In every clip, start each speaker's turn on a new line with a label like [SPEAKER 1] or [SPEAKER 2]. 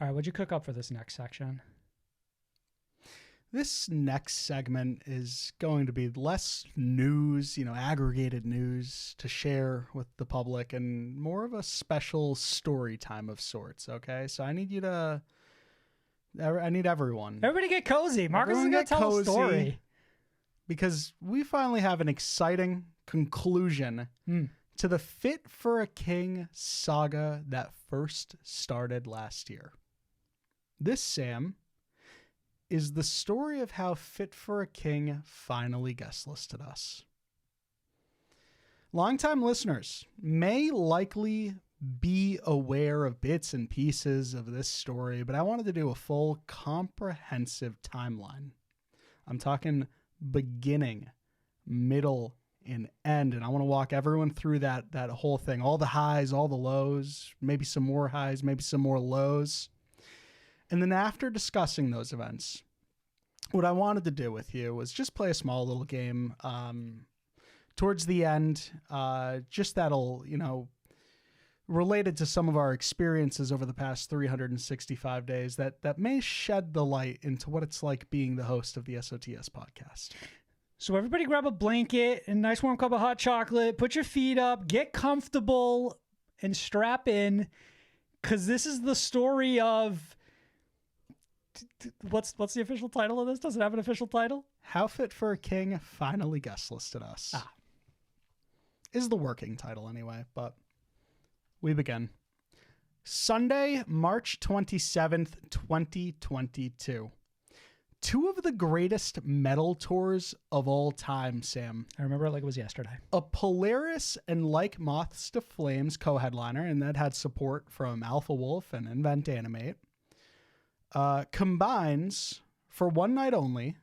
[SPEAKER 1] All right, what'd you cook up for this next section?
[SPEAKER 2] This next segment is going to be less news, aggregated news to share with the public and more of a special story time of sorts, okay? So I need everyone.
[SPEAKER 1] Everybody get cozy. Marcus is going to tell a story.
[SPEAKER 2] Because we finally have an exciting conclusion to the Fit for a King saga that first started last year. This, Sam, is the story of how Fit for a King finally guest listed us. Longtime listeners may likely be aware of bits and pieces of this story, but I wanted to do a full comprehensive timeline. I'm talking beginning, middle, and end, and I want to walk everyone through that whole thing, all the highs, all the lows, maybe some more highs, maybe some more lows. And then after discussing those events, what I wanted to do with you was just play a small little game towards the end, just that'll, related to some of our experiences over the past 365 days that may shed the light into what it's like being the host of the SOTS podcast.
[SPEAKER 1] So everybody grab a blanket and a nice warm cup of hot chocolate, put your feet up, get comfortable, and strap in, because this is the story of... What's the official title of this? Does it have an official title?
[SPEAKER 2] How Fit for a King finally guest listed us. Is the working title anyway, but we begin. Sunday, March 27th, 2022. Two of the greatest metal tours of all time, Sam.
[SPEAKER 1] I remember it like it was yesterday.
[SPEAKER 2] A Polaris and Like Moths to Flames co-headliner, and that had support from Alpha Wolf and Invent Animate. Combines, for one night only,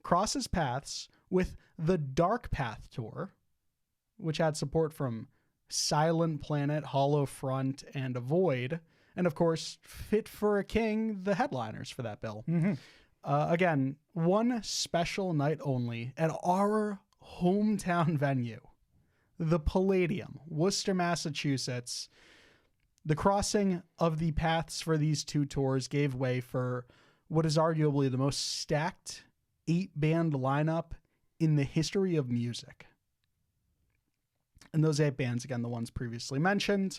[SPEAKER 2] crosses paths with the Dark Path Tour, which had support from Silent Planet, Hollow Front, and Avoid, and of course, Fit for a King, the headliners for that bill.
[SPEAKER 1] Mm-hmm.
[SPEAKER 2] Again, one special night only at our hometown venue, the Palladium, Worcester, Massachusetts. The crossing of the paths for these two tours gave way for what is arguably the most stacked 8-band lineup in the history of music. And those 8 bands, again, the ones previously mentioned.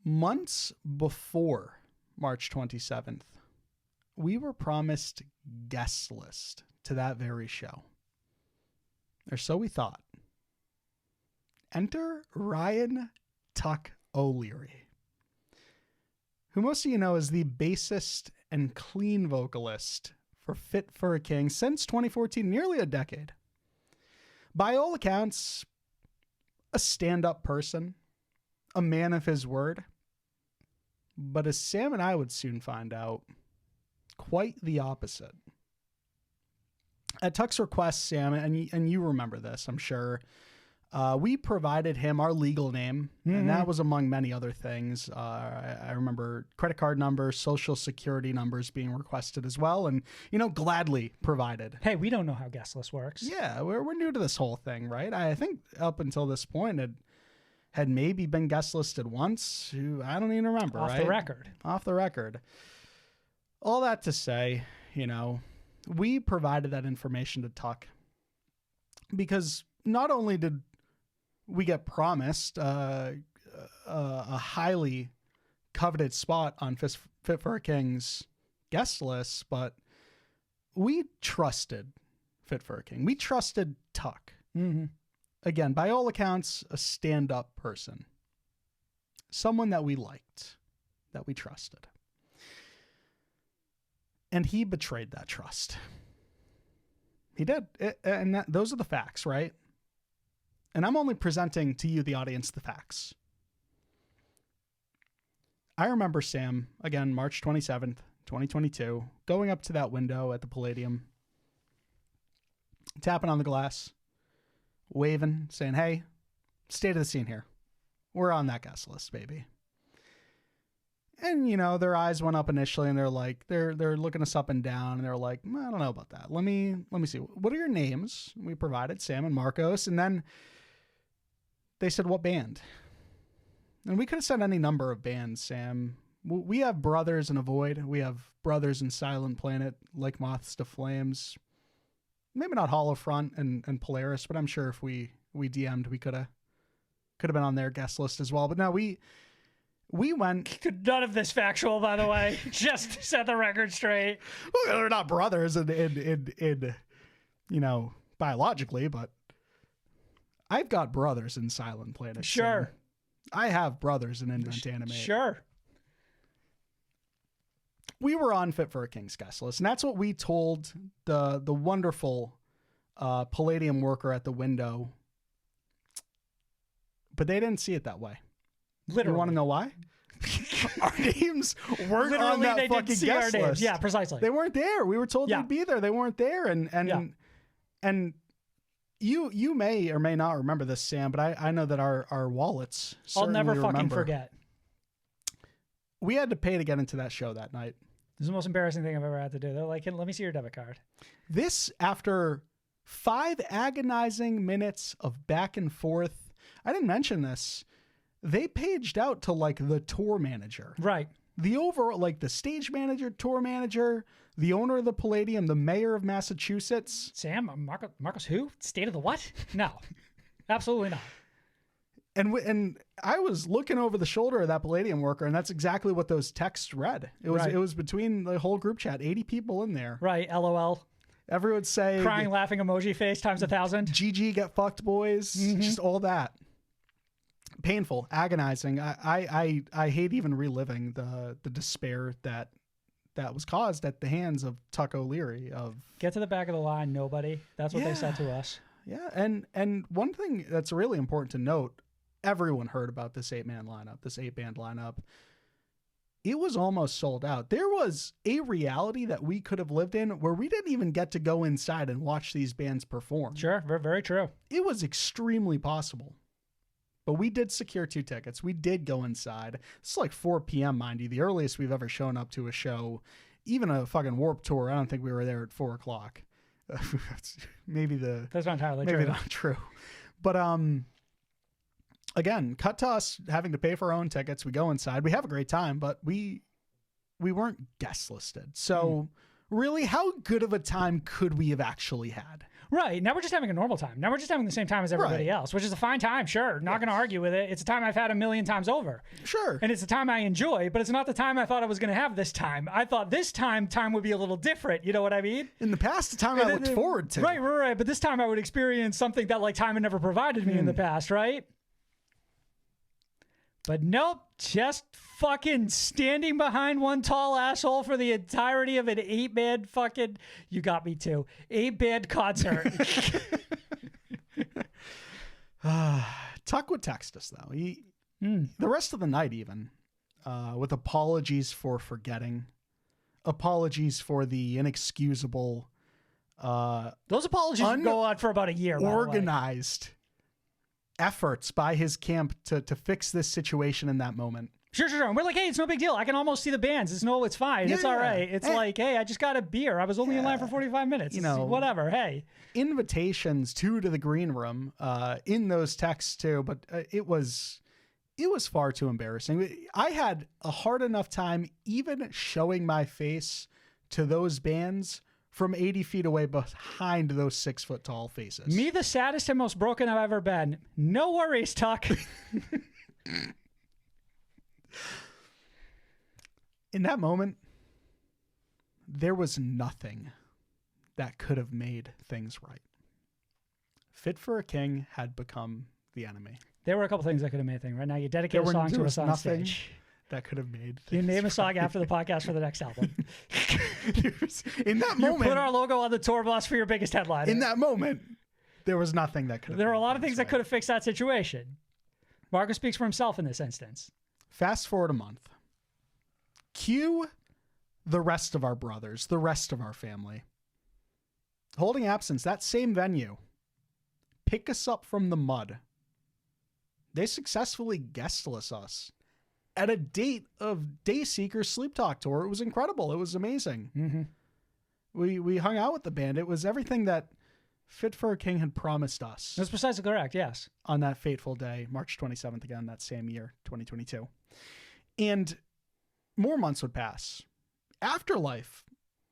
[SPEAKER 2] Months before March 27th, we were promised guest list to that very show. Or so we thought. Enter Ryan Tuck O'Leary, who most of you know is the bassist and clean vocalist for Fit for a King since 2014, nearly a decade. By all accounts, a stand-up person, a man of his word, but as Sam and I would soon find out, quite the opposite. At Tuck's request, Sam, and you remember this, I'm sure, we provided him our legal name, and that was among many other things. I remember credit card numbers, social security numbers being requested as well, and, gladly provided.
[SPEAKER 1] Hey, we don't know how guest list works.
[SPEAKER 2] Yeah, we're new to this whole thing, right? I think up until this point, it had maybe been guest listed once. I don't even remember,
[SPEAKER 1] Off the record.
[SPEAKER 2] All that to say, we provided that information to Tuck because not only did we get promised a highly coveted spot on Fit for a King's guest list, but we trusted Fit for a King. We trusted Tuck.
[SPEAKER 1] Mm-hmm.
[SPEAKER 2] Again, by all accounts, a stand-up person. Someone that we liked, that we trusted. And he betrayed that trust. He did. Those are the facts, right? And I'm only presenting to you, the audience, the facts. I remember Sam, again, March 27th, 2022, going up to that window at the Palladium, tapping on the glass, waving, saying, hey, state of the scene here. We're on that guest list, baby. And, their eyes went up initially and they're like, they're looking us up and down and they're like, I don't know about that. Let me see. What are your names? We provided Sam and Marcos. And then they said, what band? And we could have said any number of bands, Sam. We have brothers in Avoid. We have brothers in Silent Planet, Like Moths to Flames. Maybe not Holofront and Polaris, but I'm sure if we DM'd, we could have been on their guest list as well. But no, we went.
[SPEAKER 1] None of this factual, by the way. Just set the record straight.
[SPEAKER 2] Well, they're not brothers in biologically, but I've got brothers in Silent Planet.
[SPEAKER 1] Sure.
[SPEAKER 2] So I have brothers in Invent Animate.
[SPEAKER 1] Sure.
[SPEAKER 2] We were on Fit for a King's guest list, and that's what we told the wonderful Palladium worker at the window. But they didn't see it that way.
[SPEAKER 1] Literally.
[SPEAKER 2] You want to know why? Our names weren't
[SPEAKER 1] Literally,
[SPEAKER 2] on that
[SPEAKER 1] they
[SPEAKER 2] fucking
[SPEAKER 1] didn't see
[SPEAKER 2] guest
[SPEAKER 1] our names.
[SPEAKER 2] list.
[SPEAKER 1] Yeah, precisely.
[SPEAKER 2] They weren't there. We were told
[SPEAKER 1] Yeah.
[SPEAKER 2] they'd be there. They weren't there. And you may or may not remember this, Sam, but I know that our wallets
[SPEAKER 1] I'll never
[SPEAKER 2] certainly
[SPEAKER 1] fucking
[SPEAKER 2] remember.
[SPEAKER 1] forget.
[SPEAKER 2] We had to pay to get into that show that night.
[SPEAKER 1] This is the most embarrassing thing I've ever had to do. They're like, let me see your debit card.
[SPEAKER 2] This, after 5 agonizing minutes of back and forth, I didn't mention this, they paged out to like the tour manager.
[SPEAKER 1] Right.
[SPEAKER 2] The overall, like the stage manager, tour manager, the owner of the Palladium, the mayor of Massachusetts.
[SPEAKER 1] Sam, Marcos who? State of the what? No. Absolutely not.
[SPEAKER 2] And I was looking over the shoulder of that Palladium worker, and that's exactly what those texts read. It was
[SPEAKER 1] Right.
[SPEAKER 2] It was between the whole group chat, 80 people in there.
[SPEAKER 1] Right. LOL.
[SPEAKER 2] Everyone would say
[SPEAKER 1] Crying, laughing emoji face times 1,000.
[SPEAKER 2] GG, get fucked, boys. Just all that. Painful, agonizing. I hate even reliving the despair that was caused at the hands of Tuck O'Leary. Of
[SPEAKER 1] Get to the back of the line, nobody. That's what they said to us.
[SPEAKER 2] yeah, and one thing that's really important to note, everyone heard about this 8-man lineup, this 8-band lineup. It was almost sold out. There was a reality that we could have lived in where we didn't even get to go inside and watch these bands perform.
[SPEAKER 1] Sure. Very, very true.
[SPEAKER 2] It was extremely possible. But we did secure 2 tickets. We did go inside. It's like 4 p.m., mind you, the earliest we've ever shown up to a show, even a fucking Warped Tour. I don't think we were there at 4 o'clock.
[SPEAKER 1] That's not entirely
[SPEAKER 2] maybe
[SPEAKER 1] true.
[SPEAKER 2] not true. But again, cut to us having to pay for our own tickets. We go inside. We have a great time, but we weren't guest listed. So really, how good of a time could we have actually had?
[SPEAKER 1] Right. Now we're just having a normal time. Now we're just having the same time as everybody else, which is a fine time. Sure. Not going to argue with it. It's a time I've had a million times over.
[SPEAKER 2] Sure.
[SPEAKER 1] And it's a time I enjoy, but it's not the time I thought I was going to have this time. I thought this time would be a little different. You know what I mean?
[SPEAKER 2] In the past, the time I looked forward to.
[SPEAKER 1] Right. But this time I would experience something that like time had never provided me in the past, right? But nope, just fucking standing behind one tall asshole for the entirety of an 8-band fucking, you got me too, 8-band concert.
[SPEAKER 2] Tuck would text us though. The rest of the night even, with apologies for forgetting, apologies for the inexcusable,
[SPEAKER 1] Those apologies would go on for about a year.
[SPEAKER 2] organized efforts by his camp to fix this situation in that moment.
[SPEAKER 1] Sure. And we're like, hey, it's no big deal. I can almost see the bands. It's fine. It's all right. It's like, hey, I just got a beer. I was only in line for 45 minutes.
[SPEAKER 2] You know,
[SPEAKER 1] whatever. Hey.
[SPEAKER 2] Invitations to the green room in those texts too, but it was far too embarrassing. I had a hard enough time even showing my face to those bands from 80 feet away behind those 6-foot tall faces.
[SPEAKER 1] Me, the saddest and most broken I've ever been. No worries, Tuck.
[SPEAKER 2] In that moment, there was nothing that could have made things right. Fit for a King had become the enemy.
[SPEAKER 1] There were a couple things that could have made things right. Now you dedicate a song to us on stage.
[SPEAKER 2] That could have made
[SPEAKER 1] You
[SPEAKER 2] things
[SPEAKER 1] name a song
[SPEAKER 2] right.
[SPEAKER 1] after the podcast for the next album.
[SPEAKER 2] In that
[SPEAKER 1] You
[SPEAKER 2] moment,
[SPEAKER 1] put our logo on the tour bus for your biggest headline.
[SPEAKER 2] in that moment, there was nothing that could have
[SPEAKER 1] There are a
[SPEAKER 2] made
[SPEAKER 1] lot of things that
[SPEAKER 2] right.
[SPEAKER 1] could have fixed that situation. Marcus speaks for himself in this instance.
[SPEAKER 2] Fast forward a month. Cue the rest of our brothers, the rest of our family. Holding absence, that same venue. Pick us up from the mud. They successfully guestless us at a date of Dayseeker's Sleep Talk tour. It was incredible. It was amazing.
[SPEAKER 1] Mm-hmm.
[SPEAKER 2] We hung out with the band. It was everything that Fit for a King had promised us
[SPEAKER 1] That's precisely correct, yes.
[SPEAKER 2] on that fateful day, March 27th again, that same year, 2022. And more months would pass. Afterlife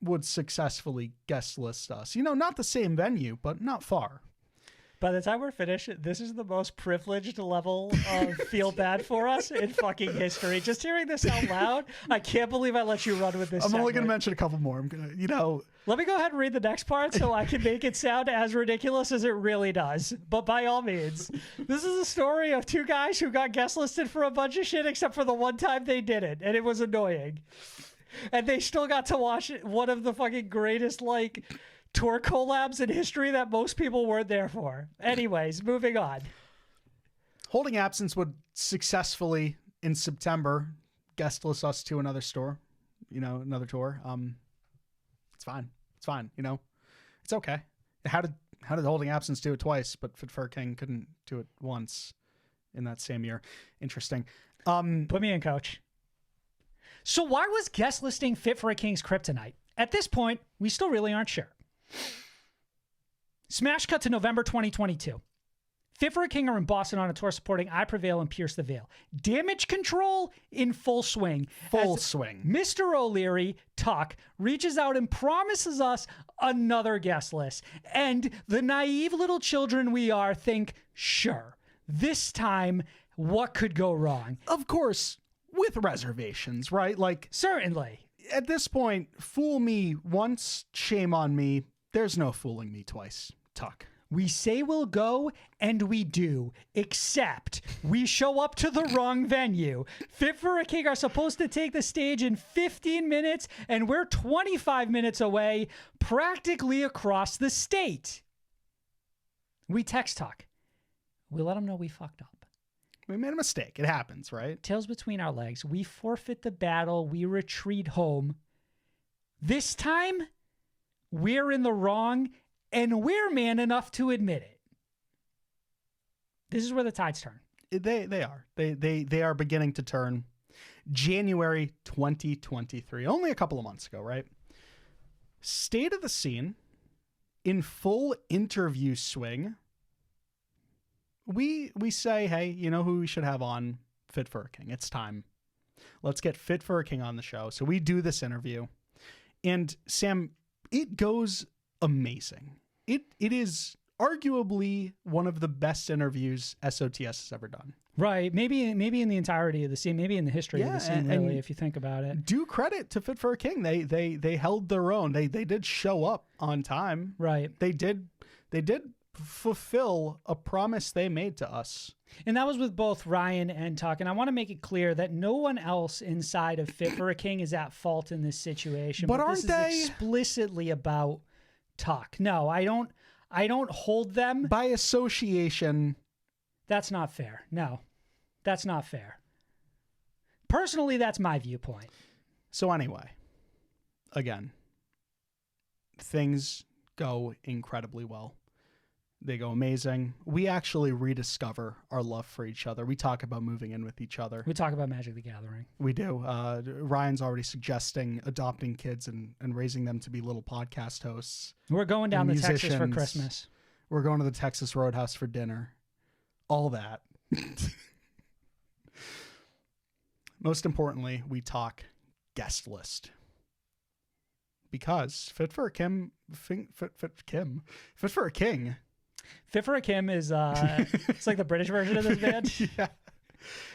[SPEAKER 2] would successfully guest list us. Not the same venue, but not far.
[SPEAKER 1] By the time we're finished, this is the most privileged level of feel bad for us in fucking history. Just hearing this out loud, I can't believe I let you run with this.
[SPEAKER 2] I'm only going to mention a couple more. I'm going to,
[SPEAKER 1] Let me go ahead and read the next part so I can make it sound as ridiculous as it really does. But by all means, this is a story of two guys who got guest listed for a bunch of shit except for the one time they did it. And it was annoying. And they still got to watch one of the fucking greatest, tour collabs in history that most people weren't there for. Anyways, moving on.
[SPEAKER 2] Holding Absence would successfully, in September, guest list us to another tour. It's fine. It's fine. It's okay. How did Holding Absence do it twice, but Fit for a King couldn't do it once in that same year? Interesting.
[SPEAKER 1] Put me in, coach. So why was guest listing Fit for a King's kryptonite? At this point, we still really aren't sure. Smash cut to November 2022. Fit for a King are in Boston on a tour supporting I Prevail and Pierce the Veil. Damage Control in full swing.
[SPEAKER 2] Full swing.
[SPEAKER 1] Mr. O'Leary, Tuck, reaches out and promises us another guest list. And the naive little children we are think, sure, this time, what could go wrong?
[SPEAKER 2] Of course, with reservations, right?
[SPEAKER 1] Certainly.
[SPEAKER 2] At this point, fool me once, shame on me. There's no fooling me twice, Tuck.
[SPEAKER 1] We say we'll go, and we do, except we show up to the wrong venue. Fit for a King are supposed to take the stage in 15 minutes, and we're 25 minutes away, practically across the state. We text Tuck. We let him know we fucked up.
[SPEAKER 2] We made a mistake. It happens, right?
[SPEAKER 1] Tails between our legs. We forfeit the battle. We retreat home. This time, we're in the wrong, and we're man enough to admit it. This is where the tides turn.
[SPEAKER 2] They are. They are beginning to turn. January 2023, only a couple of months ago, right? State of the scene, in full interview swing. We say, hey, you know who we should have on? Fit for a King. It's time. Let's get Fit for a King on the show. So we do this interview. And Sam, it goes amazing. It is arguably one of the best interviews SOTS has ever done.
[SPEAKER 1] Right. Maybe in the entirety of the scene, maybe in the history of the scene, really, if you think about it.
[SPEAKER 2] Due credit to Fit for a King. They held their own. They did show up on time.
[SPEAKER 1] Right.
[SPEAKER 2] They did fulfill a promise they made to us.
[SPEAKER 1] And that was with both Ryan and Tuck. And I want to make it clear that no one else inside of Fit for a King is at fault in this situation.
[SPEAKER 2] But
[SPEAKER 1] this
[SPEAKER 2] aren't they
[SPEAKER 1] is explicitly about Tuck? No, I don't hold them
[SPEAKER 2] by association.
[SPEAKER 1] That's not fair. No, that's not fair. Personally, that's my viewpoint.
[SPEAKER 2] So anyway, again, things go incredibly well. They go amazing. We actually rediscover our love for each other. We talk about moving in with each other.
[SPEAKER 1] We talk about Magic the Gathering.
[SPEAKER 2] We do. Ryan's already suggesting adopting kids and raising them to be little podcast hosts.
[SPEAKER 1] We're going down to Texas for Christmas.
[SPEAKER 2] We're going to the Texas Roadhouse for dinner. All that. Most importantly, we talk guest list. Because Fit for a King.
[SPEAKER 1] Fit for a Kim is it's like the British version of this band.
[SPEAKER 2] Yeah.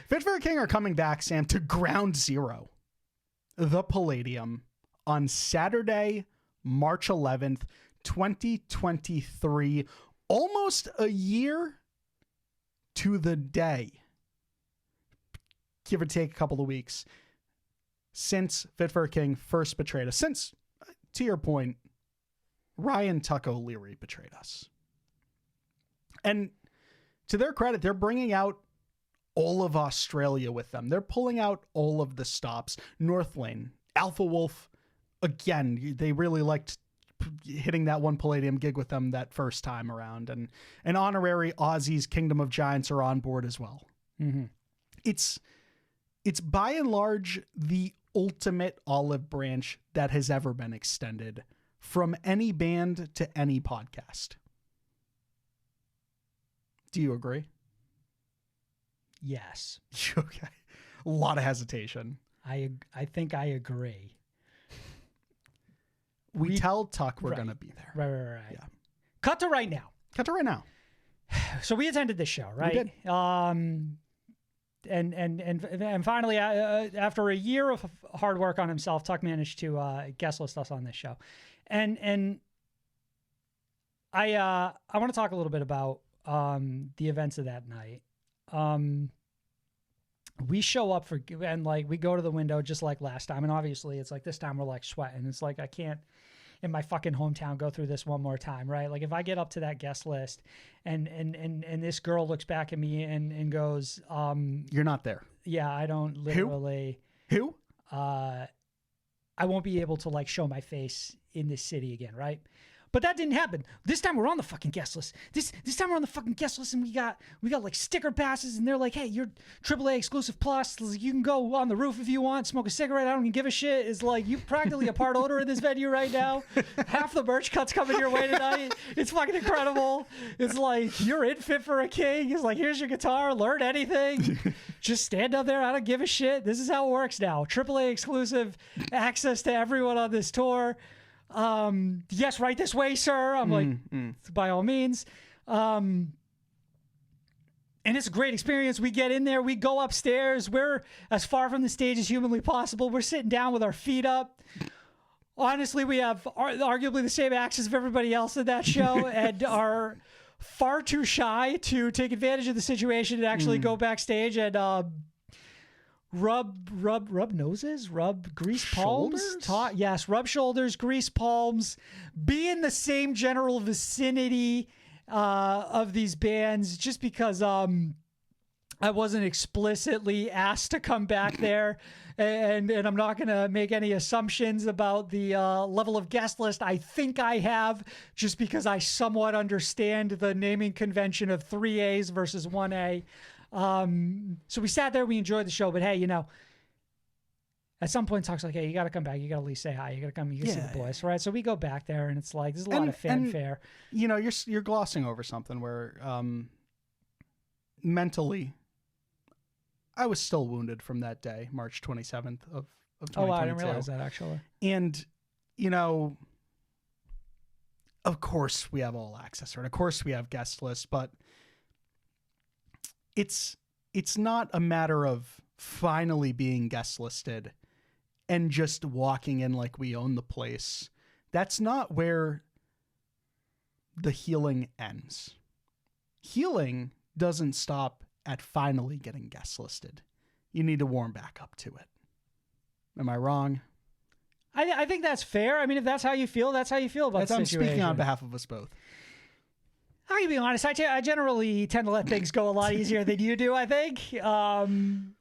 [SPEAKER 2] Fit for a King are coming back, Sam, to Ground Zero, the Palladium, on Saturday, March 11th, 2023. Almost a year to the day, give or take a couple of weeks, since Fit for a King first betrayed us. Since, to your point, Ryan Tuck O'Leary betrayed us. And to their credit, they're bringing out all of Australia with them. They're pulling out all of the stops. North Lane, Alpha Wolf, again, they really liked hitting that one Palladium gig with them that first time around. And honorary Aussies Kingdom of Giants are on board as well.
[SPEAKER 1] Mm-hmm.
[SPEAKER 2] It's by and large the ultimate olive branch that has ever been extended from any band to any podcast. Do you agree?
[SPEAKER 1] Yes.
[SPEAKER 2] Okay. A lot of hesitation.
[SPEAKER 1] I think I agree.
[SPEAKER 2] We tell Tuck we're
[SPEAKER 1] right.
[SPEAKER 2] going to be there.
[SPEAKER 1] Right.
[SPEAKER 2] Yeah.
[SPEAKER 1] Cut to right now. So we attended this show, right?
[SPEAKER 2] We did.
[SPEAKER 1] And finally, after a year of hard work on himself, Tuck managed to guest list us on this show, and I want to talk a little bit about the events of that night. We show up and like we go to the window just like last time, and obviously it's like this time we're like sweating. It's like I can't in my fucking hometown go through this one more time, right? Like if I get up to that guest list and this girl looks back at me and goes,
[SPEAKER 2] you're not there.
[SPEAKER 1] Yeah, I don't literally
[SPEAKER 2] Who?
[SPEAKER 1] I won't be able to like show my face in this city again, right? But that didn't happen. This time we're on the fucking guest list. This time we're on the fucking guest list, and we got like sticker passes, and they're like, hey, you're AAA exclusive plus. You can go on the roof if you want, smoke a cigarette. I don't even give a shit. It's like you practically a part owner of this venue right now. Half the merch cuts coming your way tonight. It's fucking incredible. It's like you're in Fit for a King. It's like here's your guitar. Learn anything. Just stand up there. I don't give a shit. This is how it works now. AAA exclusive access to everyone on this tour. Yes, right this way, sir. I'm like, by all means. And it's a great experience. We get in there, we go upstairs. We're as far from the stage as humanly possible. We're sitting down with our feet up. Honestly, we have arguably the same access of everybody else in that show and are far too shy to take advantage of the situation and actually go backstage and, rub noses, rub grease palms. Yes, rub shoulders, grease palms. Be in the same general vicinity of these bands, just because I wasn't explicitly asked to come back there, and I'm not going to make any assumptions about the level of guest list. I think I have, just because I somewhat understand the naming convention of 3As versus 1A. So we sat there, we enjoyed the show, but hey, at some point Tuck's like, hey, you got to come back. You got to at least say hi. You got to come, you can see the boys, right? So we go back there and it's like, there's a lot of fanfare.
[SPEAKER 2] You're glossing over something where, mentally I was still wounded from that day, March 27th of 2022.
[SPEAKER 1] Oh, I didn't realize that actually.
[SPEAKER 2] And, of course we have all access, right? Of course we have guest lists, but it's not a matter of finally being guest listed and just walking in like we own the place. That's not where the healing ends. Healing doesn't stop at finally getting guest listed. You need to warm back up to it. Am I wrong?
[SPEAKER 1] I think that's fair. I mean, if that's how you feel, that's how you feel about the situation.
[SPEAKER 2] I'm speaking on behalf of us both.
[SPEAKER 1] I can be honest. I generally tend to let things go a lot easier than you do, I think. And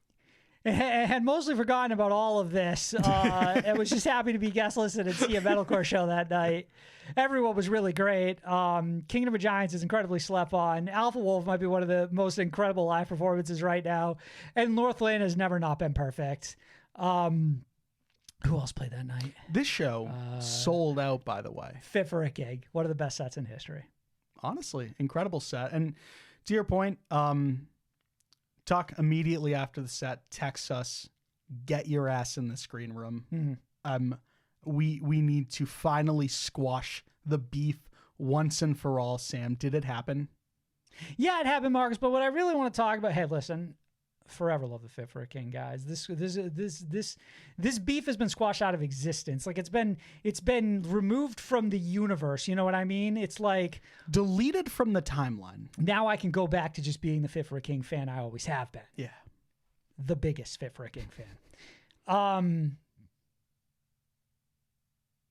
[SPEAKER 1] had mostly forgotten about all of this. And was just happy to be guest listed and see a metalcore show that night. Everyone was really great. Kingdom of Giants is incredibly slept on. Alpha Wolf might be one of the most incredible live performances right now. And Northland has never not been perfect. Who else played that night?
[SPEAKER 2] This show sold out, by the way.
[SPEAKER 1] Fit for a Gig. One of the best sets in history.
[SPEAKER 2] Honestly, incredible set. And to your point, Tuck immediately after the set texts us, get your ass in the screen room. Mm-hmm. We need to finally squash the beef once and for all. Sam, did it happen?
[SPEAKER 1] Yeah, it happened, Marcus. But what I really want to talk about, hey, listen, forever love the Fit for a King, guys. This beef has been squashed out of existence. Like it's been removed from the universe. You know what I mean? It's like
[SPEAKER 2] deleted from the timeline.
[SPEAKER 1] Now I can go back to just being the Fit for a King fan I always have been.
[SPEAKER 2] Yeah,
[SPEAKER 1] the biggest Fit for a King fan.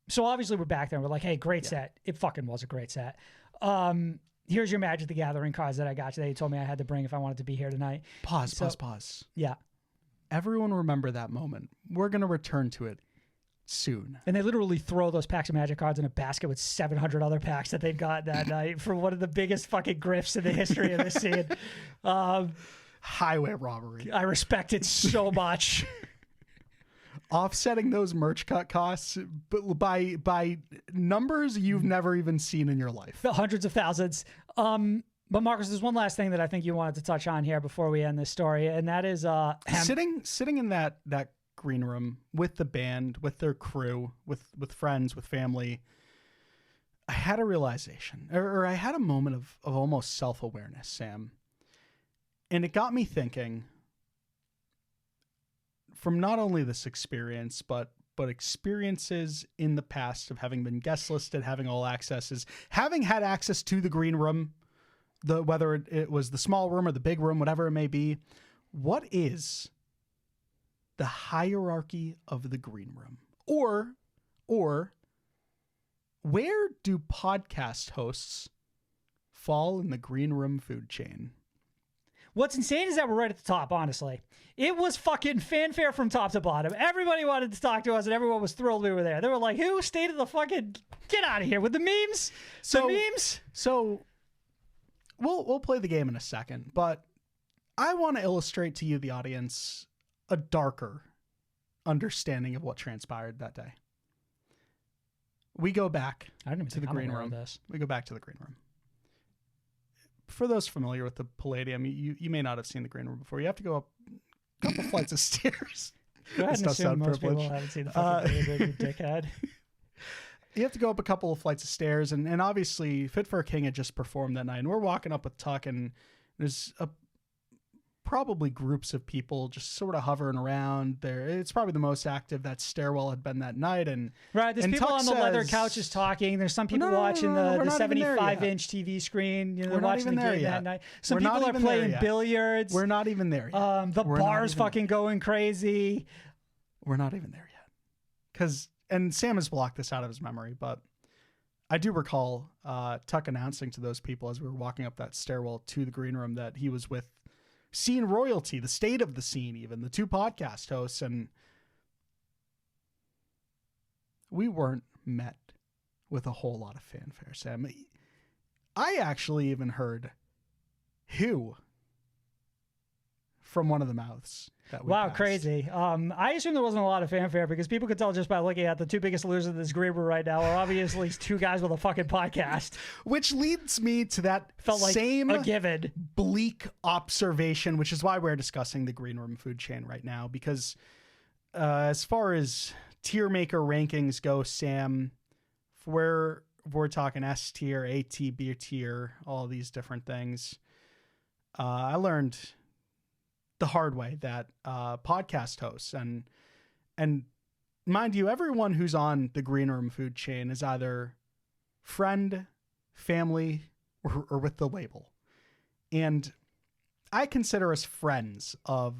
[SPEAKER 1] So obviously we're back there and we're like, hey, great set. It fucking was a great set. Here's your Magic the Gathering cards that I got today. You told me I had to bring if I wanted to be here tonight.
[SPEAKER 2] Pause.
[SPEAKER 1] Yeah.
[SPEAKER 2] Everyone remember that moment. We're going to return to it soon.
[SPEAKER 1] And they literally throw those packs of Magic cards in a basket with 700 other packs that they've got that night for one of the biggest fucking grifts in the history of this scene.
[SPEAKER 2] Highway robbery.
[SPEAKER 1] I respect it so much.
[SPEAKER 2] Offsetting those merch cut costs by numbers you've never even seen in your life.
[SPEAKER 1] The hundreds of thousands. But Marcus, there's one last thing that I think you wanted to touch on here before we end this story, and that is
[SPEAKER 2] sitting in that green room with the band, with their crew, with friends, with family, I had a realization, or I had a moment of almost self-awareness, Sam. And it got me thinking, from not only this experience, but experiences in the past of having been guest listed, having all accesses, having had access to the green room, whether it was the small room or the big room, whatever it may be. What is the hierarchy of the green room? Or where do podcast hosts fall in the green room food chain?
[SPEAKER 1] What's insane is that we're right at the top, honestly. It was fucking fanfare from top to bottom. Everybody wanted to talk to us, and everyone was thrilled we were there. They were like, who stayed at the fucking... Get out of here with the memes. The memes.
[SPEAKER 2] So we'll play the game in a second, but I want to illustrate to you, the audience, a darker understanding of what transpired that day. We go back to the green room. We go back to the green room. For those familiar with the Palladium, you may not have seen the green room before. You have to go up a couple flights of stairs.
[SPEAKER 1] Go ahead and assume most people haven't seen the fucking green room, you dickhead.
[SPEAKER 2] You have to go up a couple of flights of stairs, and obviously Fit for a King had just performed that night, and we're walking up with Tuck, and there's probably groups of people just sort of hovering around there. It's probably the most active that stairwell had been that night. And
[SPEAKER 1] right, there's people
[SPEAKER 2] Tuck
[SPEAKER 1] on the leather couches talking. There's some people watching the 75-inch TV screen. They're watching the game that night. Some people are playing billiards.
[SPEAKER 2] We're not even there yet.
[SPEAKER 1] The bar's fucking going crazy.
[SPEAKER 2] We're not even there yet. And Sam has blocked this out of his memory, but I do recall Tuck announcing to those people as we were walking up that stairwell to the green room that he was with scene royalty, the state of the scene, even the two podcast hosts, and we weren't met with a whole lot of fanfare, Sam. I actually even heard "who" from one of the mouths.
[SPEAKER 1] Wow, crazy. I assume there wasn't a lot of fanfare because people could tell just by looking at the two biggest losers of this green room right now are obviously two guys with a fucking podcast.
[SPEAKER 2] Which leads me to that
[SPEAKER 1] same a given
[SPEAKER 2] bleak observation, which is why we're discussing the green room food chain right now. Because as far as tier maker rankings go, Sam, we're talking S tier, A tier, B tier, all these different things. I learned the hard way that podcast hosts and mind you, everyone who's on the green room food chain is either friend, family, or with the label. And I consider us friends of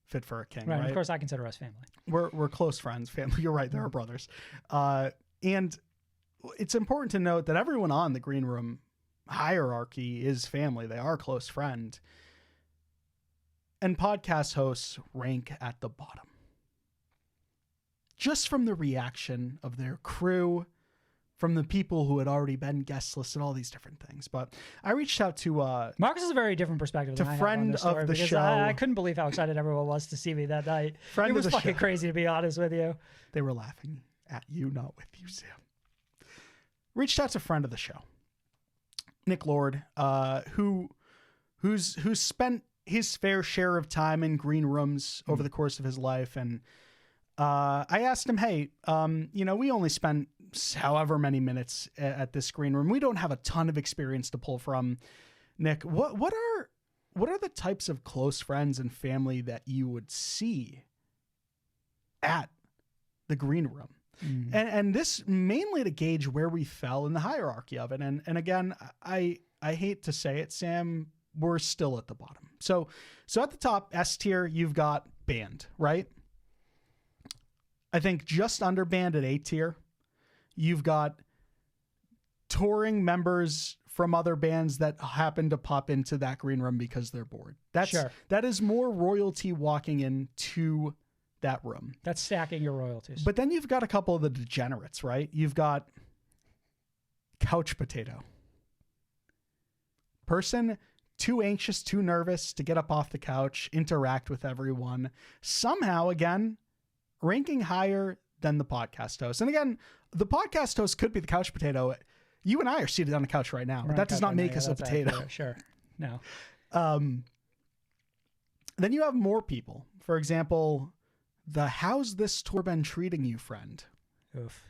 [SPEAKER 2] Fit for a King. Right.
[SPEAKER 1] Of course, I consider us family.
[SPEAKER 2] We're close friends, family. You're right. There are brothers. And it's important to note that everyone on the green room hierarchy is family. They are close friend. And podcast hosts rank at the bottom. Just from the reaction of their crew, from the people who had already been guest listed, all these different things. But I reached out to
[SPEAKER 1] Marcus has a very different perspective than I have on this story,
[SPEAKER 2] of the show.
[SPEAKER 1] I couldn't believe how excited everyone was to see me that night. It was fucking crazy, to be honest with you.
[SPEAKER 2] They were laughing at you, not with you, Sam. Reached out to friend of the show, Nick Lord, who's spent his fair share of time in green rooms over the course of his life. And I asked him, hey, we only spent however many minutes at this green room. We don't have a ton of experience to pull from. Nick, what are the types of close friends and family that you would see at the green room? Mm-hmm. And this mainly to gauge where we fell in the hierarchy of it. And again, I hate to say it, Sam, we're still at the bottom. So at the top, S tier, you've got band, right? I think just under band at A tier, you've got touring members from other bands that happen to pop into that green room because they're bored. That is more royalty walking into that room.
[SPEAKER 1] That's stacking your royalties.
[SPEAKER 2] But then you've got a couple of the degenerates, right? You've got couch potato. Person too anxious, too nervous to get up off the couch, interact with everyone. Somehow, again, ranking higher than the podcast host. And again, the podcast host could be the couch potato. You and I are seated on the couch right now, but that does not make us a potato.
[SPEAKER 1] Accurate. Sure. No.
[SPEAKER 2] Then you have more people. For example, the "How's this tour been treating you" friend.
[SPEAKER 1] Oof.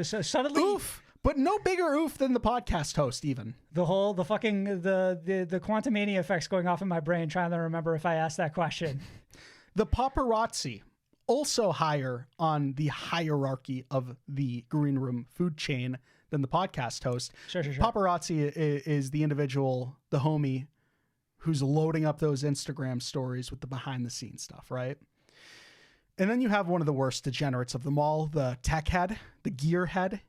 [SPEAKER 1] So suddenly,
[SPEAKER 2] Oof. But no bigger oof than the podcast host, even.
[SPEAKER 1] the Quantumania effects going off in my brain, trying to remember if I asked that question.
[SPEAKER 2] The paparazzi, also higher on the hierarchy of the Green Room food chain than the podcast host.
[SPEAKER 1] Sure.
[SPEAKER 2] Paparazzi is the individual, the homie, who's loading up those Instagram stories with the behind the scenes stuff, right? And then you have one of the worst degenerates of them all, the tech head, the gear head,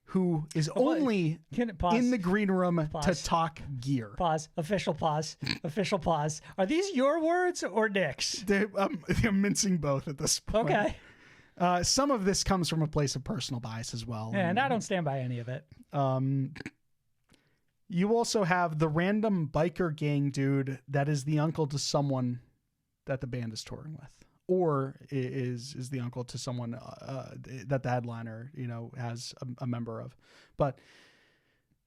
[SPEAKER 2] who is only in the green room to talk gear.
[SPEAKER 1] Pause. Official pause. Official pause. Are these your words or Nick's?
[SPEAKER 2] They're mincing both at this point.
[SPEAKER 1] Okay.
[SPEAKER 2] Some of this comes from a place of personal bias as well.
[SPEAKER 1] Yeah, and I don't stand by any of it.
[SPEAKER 2] You also have the random biker gang dude that is the uncle to someone that the band is touring with, or is the uncle to someone that the headliner, has a member of. But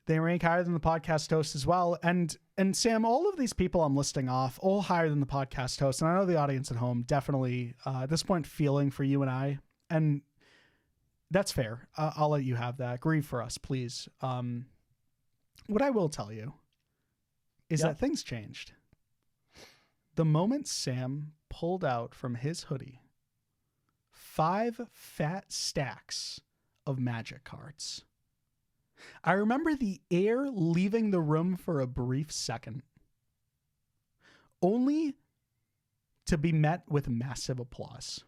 [SPEAKER 2] they rank higher than the podcast host as well. And Sam, all of these people I'm listing off, all higher than the podcast host. And I know the audience at home definitely at this point feeling for you and I, and that's fair. I'll let you have that. Grieve for us, please. What I will tell you is that things changed. The moment Sam pulled out from his hoodie 5 fat stacks of Magic cards, I remember the air leaving the room for a brief second, only to be met with massive applause.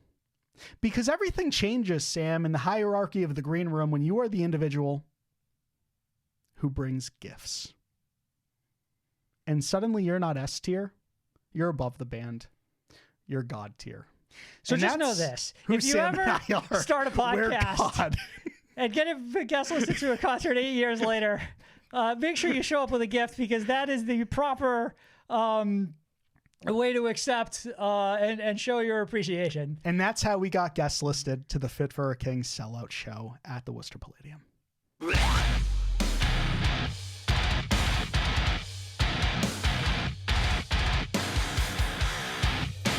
[SPEAKER 2] Because everything changes, Sam, in the hierarchy of the green room when you are the individual who brings gifts. And suddenly you're not S tier, you're above the band. You're God tier.
[SPEAKER 1] So just know this. If you ever start a podcast and get a guest listed to a concert 8 years later, make sure you show up with a gift, because that is the proper way to accept and show your appreciation.
[SPEAKER 2] And that's how we got guest listed to the Fit for a King sellout show at the Worcester Palladium.